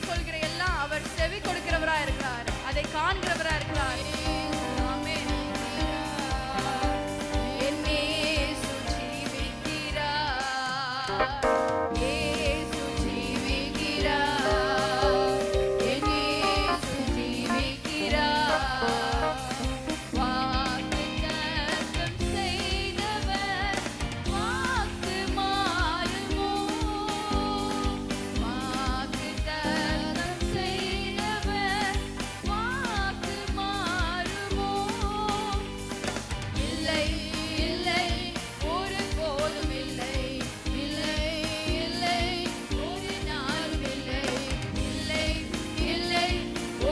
கொள்கிற எல்லாம் அவர் செவி கொடுக்கிறவராய் இருக்கிறார், அதை காண்கிறவராய் இருக்கிறார். ஆமென். என் இயேசு ஜீவிக்கிறார், இயேசு ஜீவிக்கிறார், என் இயேசு ஜீவிக்கிறார். வாக்குத்தத்தம் செய்தவர் வாக்கு மாறுமோ, வாக்குத்தத்தம் செய்தவர் வாக்கு மாறுமோ. இல்லை இல்லை ஒருபோதும் இல்லை, இல்லை இல்லை ஒரு நாளும் இல்லை, இல்லை இல்லை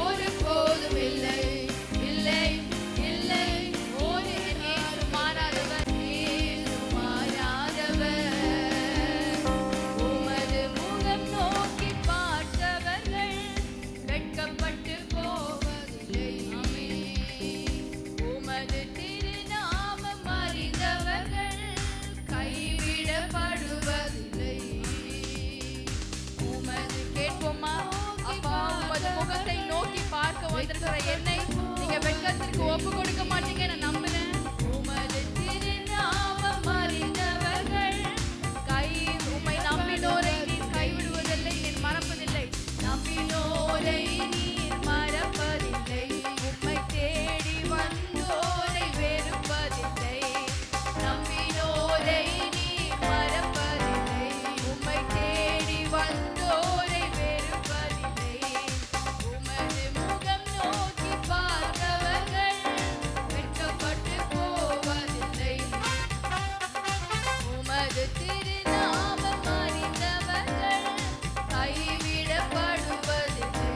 ஒருபோதும் இல்லை, இல்லை இல்லை ஒரு இயேசு மாறாதவர், இயேசு மாறாதவர். உமது முகம் நோக்கி பார்த்தவர்கள் வெட்கப்பட்டு போவதில்லை, உமது திருநாமம் அறிந்தவர்கள் கைவிடப்படுவதில்லை. உமது கேட்போமா அப்பா, உமது முகத்தை நோக்கி பார்க்க வந்திருக்கிற என்னை நீங்க வெட்கத்திற்கு ஒப்பு கொடுக்க மாட்டீங்க, நான் நம்புறேன். உமது திருநாமம் அறிந்தவர்கள் உம்மை நம்பினோரை நீர் கைவிடுவதில்லை, நீர் மறப்பதில்லை. நம்பினோரை நீர் மறப்பதில்லை, உம்மை தேடி வந்தோரை வெறுப்பதில்லை. நம்பினோரை நீர் மறப்பதில்லை, உம்மை தேடி வந்தோரை வெறுப்பதில்லை. உமது முகம் நோக்கி பார்த்தவர்கள் வெட்கப்பட்டு போவதில்லை, உமது திருநாமம் அறிந்தவர்கள் கைவிடப்படுவதில்லை.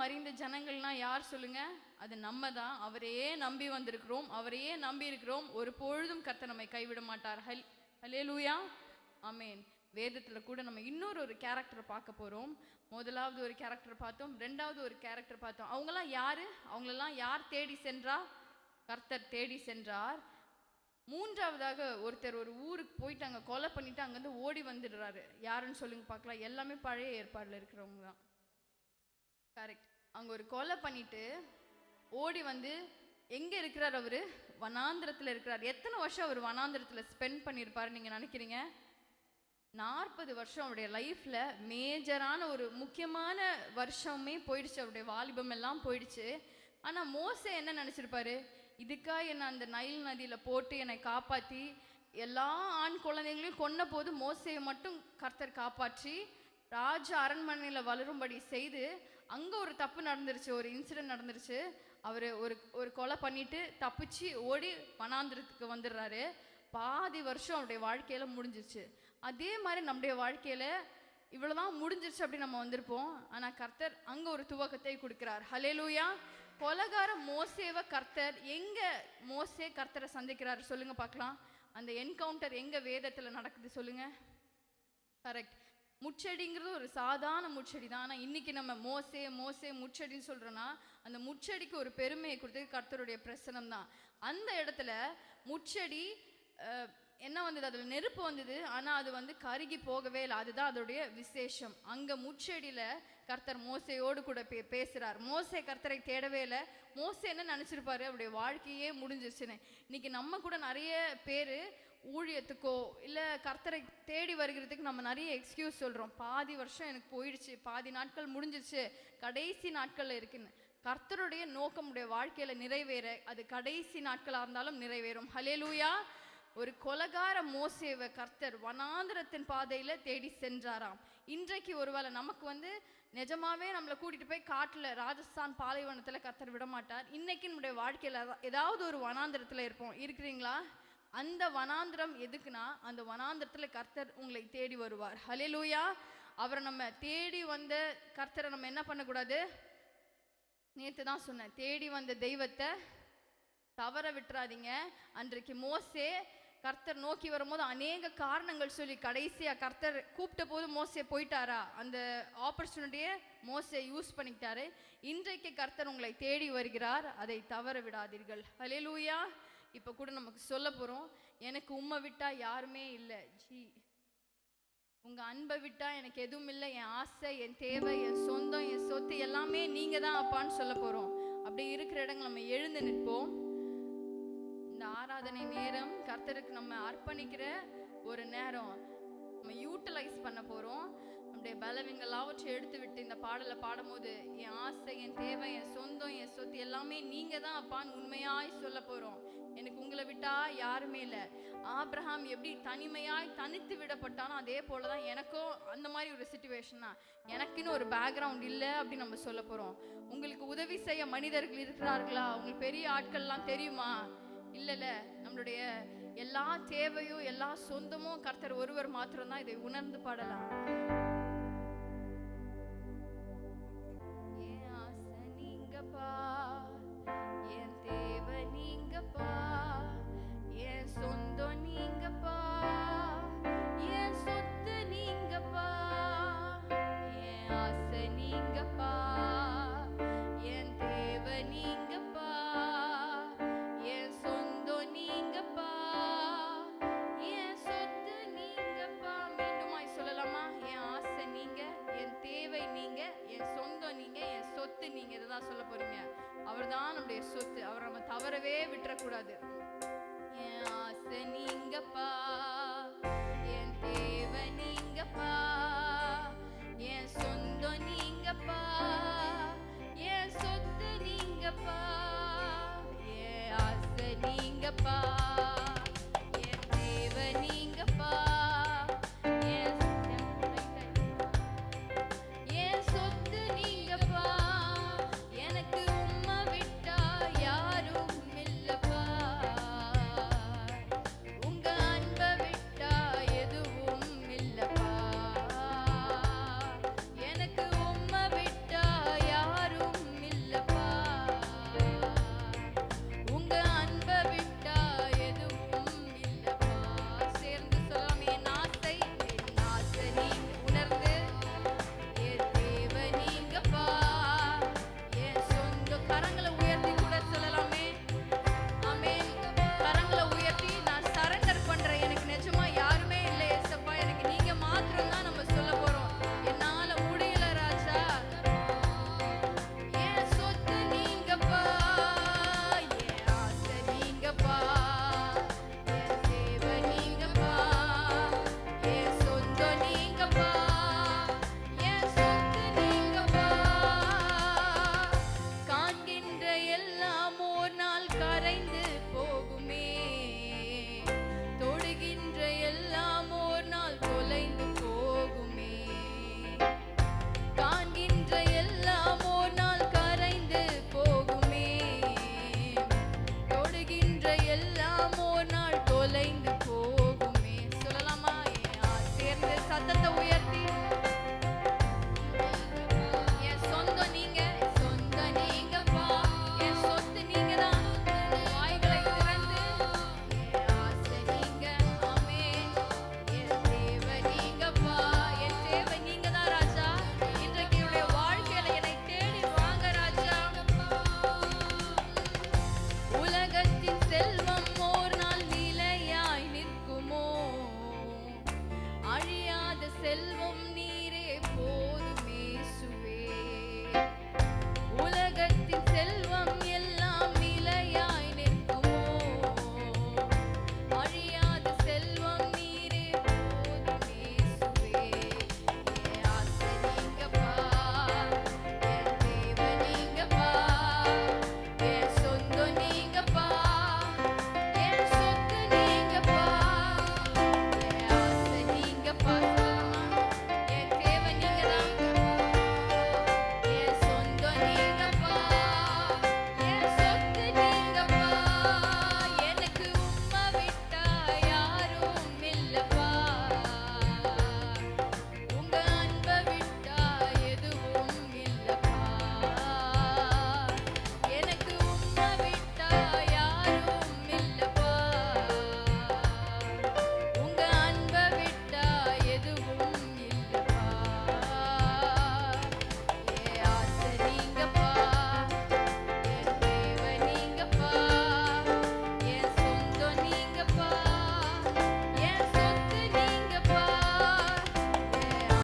அறிந்த ஜனங்கள்னா யார் சொல்லுங்க? அது நம்ம தான். அவரையே நம்பி வந்திருக்கிறோம், அவரையே நம்பி இருக்கிறோம். ஒரு பொழுதும் கர்த்தர் நம்மை கைவிட மாட்டார். ஹல்லேலூயா, ஆமென். வேதத்தில் கூட நம்ம இன்னொரு கேரக்டரை பார்க்க போகிறோம். முதலாவது ஒரு கேரக்டர் பார்த்தோம், ரெண்டாவது ஒரு கேரக்டர் பார்த்தோம். அவங்களாம் யாரு? அவங்களெல்லாம் யார் தேடி சென்றா? கர்த்தர் தேடி சென்றார். மூன்றாவதாக ஒருத்தர் ஒரு ஊருக்கு போயிட்டு அங்கே கொலை பண்ணிட்டு அங்கேருந்து ஓடி வந்துடுறாரு. யாருன்னு சொல்லுங்க பார்க்கலாம். எல்லாமே பழைய ஏற்பாடில் இருக்கிறவங்க தான். கரெக்ட். அங்கே ஒரு கொலை பண்ணிட்டு ஓடி வந்து எங்கே இருக்கிறார்? அவர் வனாந்திரத்தில் இருக்கிறார். எத்தனை வருஷம் அவர் வனாந்திரத்தில் ஸ்பெண்ட் பண்ணியிருப்பாரு நீங்கள் நினைக்கிறீங்க? 40 வருஷம். அவருடைய லைஃப்பில் மேஜரான ஒரு முக்கியமான வருஷமே போயிடுச்சு. அவருடைய வாலிபம் எல்லாம் போயிடுச்சு. ஆனால் மோசே என்ன நினச்சிருப்பாரு? இதுக்காக என்னை அந்த நைல் நதியில் போட்டு என்னை காப்பாற்றி எல்லா ஆண் குழந்தைங்களையும் கொன்ன போது மோசையை மட்டும் கர்த்தர் காப்பாற்றி ராஜ அரண்மனையில் வளரும்படி செய்து, அங்கே ஒரு தப்பு நடந்துருச்சு, ஒரு இன்சிடென்ட் நடந்துருச்சு. அவர் ஒரு கொலை பண்ணிட்டு தப்பிச்சு ஓடி வனாந்திரத்துக்கு வந்துடுறாரு. பாதி வருஷம் அவருடைய வாழ்க்கையில் முடிஞ்சிருச்சு. அதே மாதிரி நம்முடைய வாழ்க்கையில் இவ்வளோதான் முடிஞ்சிருச்சு அப்படி நம்ம வந்திருப்போம். ஆனால் கர்த்தர் அங்கே ஒரு துவக்கத்தை கொடுக்கிறார். ஹல்லேலூயா. கொலைகார மோசேவை கர்த்தர் எங்கே மோசே கர்த்தரை சந்திக்கிறார் சொல்லுங்க பார்க்கலாம். அந்த என்கவுண்டர் எங்கே வேதத்தில் நடக்குது சொல்லுங்க? கரெக்ட். முச்செடிங்கிறது ஒரு சாதாரண முச்செடி தான். ஆனால் இன்னைக்கு நம்ம மோசே மோசே முச்செடின்னு சொல்கிறோன்னா அந்த முச்செடிக்கு ஒரு பெருமையை கொடுத்தது கர்த்தருடைய பிரசனம் தான். அந்த இடத்துல முச்செடி என்ன வந்தது? அதில் நெருப்பு வந்தது. ஆனால் அது வந்து கருகி போகவே இல்லை. அதுதான் அதோடைய விசேஷம். அங்கே முச்செடியில் கர்த்தர் மோசையோடு கூட பேசுகிறார். மோசே கர்த்தரை தேடவே இல்லை. மோசே என்ன நினச்சிருப்பாரு? அவருடைய வாழ்க்கையே முடிஞ்சிருச்சுன்னு. இன்னைக்கு நம்ம கூட நிறைய பேர் ஊழியத்துக்கோ இல்லை கர்த்தரை தேடி வருகிறதுக்கு நம்ம நிறைய எக்ஸ்கியூஸ் சொல்கிறோம். பாதி வருஷம் எனக்கு போயிடுச்சு, பாதி நாட்கள் முடிஞ்சிருச்சு, கடைசி நாட்களில் இருக்குன்னு. கர்த்தருடைய நோக்கம் உடைய வாழ்க்கையில் நிறைவேற அது கடைசி நாட்களாக இருந்தாலும் நிறைவேறும். ஹல்லேலூயா. ஒரு கொலைகார மோசேவை கர்த்தர் வனாந்திரத்தின் பாதையில் தேடி சென்றாராம். இன்றைக்கு ஒருவேளை நமக்கு வந்து நிஜமாவே நம்மளை கூட்டிகிட்டு போய் காட்டில் ராஜஸ்தான் பாலைவனத்தில் கர்த்தர் விட மாட்டார். இன்றைக்கி நம்முடைய வாழ்க்கையில் ஏதாவது ஒரு வனாந்திரத்தில் இருப்போம். இருக்கிறீங்களா? அந்த வனாந்திரம் எதுக்குன்னா அந்த வனாந்திரத்தில் கர்த்தர் உங்களை தேடி வருவார். ஹல்லேலூயா. அவரை நம்ம தேடி வந்த கர்த்தரை நம்ம என்ன பண்ணக்கூடாது? நேற்று தான் சொன்னேன், தேடி வந்த தெய்வத்தை தவற விட்டுறாதீங்க. அன்றைக்கு மோசே கர்த்தர் நோக்கி வரும்போது அநேக காரணங்கள் சொல்லி கடைசியாக கர்த்தர் கூப்பிட்ட போது மோசே போயிட்டாரா? அந்த ஆப்பர்ச்சுனிட்டியை மோசே யூஸ் பண்ணிக்கிட்டாரு. இன்றைக்கு கர்த்தர் உங்களை தேடி வருகிறார், அதை தவற விடாதீர்கள். ஹல்லேலூயா. இப்போ கூட நமக்கு சொல்ல போகிறோம், எனக்கு உம்மை விட்டால் யாருமே இல்லை ஜி, உங்கள் அன்பை விட்டால் எனக்கு எதுவும் இல்லை, என் ஆசை, என் தேவை, என் சொந்தம், என் சொத்து எல்லாமே நீங்கள் தான் அப்பான்னு சொல்ல போகிறோம். அப்படி இருக்கிற இடங்கள் நம்ம எழுந்து நிற்போம். இந்த ஆராதனை நேரம் கர்த்தருக்கு நம்ம அர்ப்பணிக்கிற ஒரு நேரம். நம்ம யூட்டிலைஸ் பண்ண போகிறோம். நம்முடைய பலவீனங்களாவற்றை எடுத்து விட்டு இந்த பாடலை பாடும்போது என் ஆசை, என் தேவை, என் சொந்தம், என் சொத்து எல்லாமே நீங்கள் தான் அப்பான்னு உண்மையாய் சொல்ல போகிறோம். எனக்கு உங்களை விட்டா யாருமே இல்லை. ஆபிரகாம் எப்படி தனிமையாய் தனித்து விடப்பட்டானோ அதே போல தான் எனக்கும் அந்த மாதிரி ஒரு சிச்சுவேஷன் தான். எனக்குன்னு ஒரு பேக்ரவுண்ட் இல்லை அப்படின்னு நம்ம சொல்ல போகிறோம். உங்களுக்கு உதவி செய்ய மனிதர்கள் இருக்கிறார்களா? உங்களுக்கு பெரிய ஆட்கள்லாம் தெரியுமா? இல்லைல்ல. நம்மளுடைய எல்லா தேவையும் எல்லா சொந்தமும் கர்த்தர் ஒருவர் மாத்திரம்தான். இதை உணர்ந்து பாடலாம். என் ஆசை நீங்கப்பா, என் தேவை நீங்கப்பா, என் சொந்தம் நீங்கப்பா, என் சொத்து நீங்கப்பா, என் ஆசை நீங்கப்பா, என் தேவை நீங்கப்பா, என் சொந்தம் நீங்கப்பா, என் சொத்து நீங்கப்பா. மீண்டுமாய் சொல்லலாமா? என் ஆசை நீங்க, என் தேவை நீங்க, என் சொந்தம் நீங்க, என் சொத்து நீங்க. இதுதான் சொல்ல போறீங்க. அவர் தான் நம்முடைய சொத்து. அவர் நம்ம தவறவே விட்டுறக்கூடாது. என் ஆசை நீங்கப்பா, என் தேவை நீங்கப்பா, என் சொந்தம் நீங்கப்பா, என் சொத்து நீங்கப்பா, என் ஆசை நீங்கப்பா.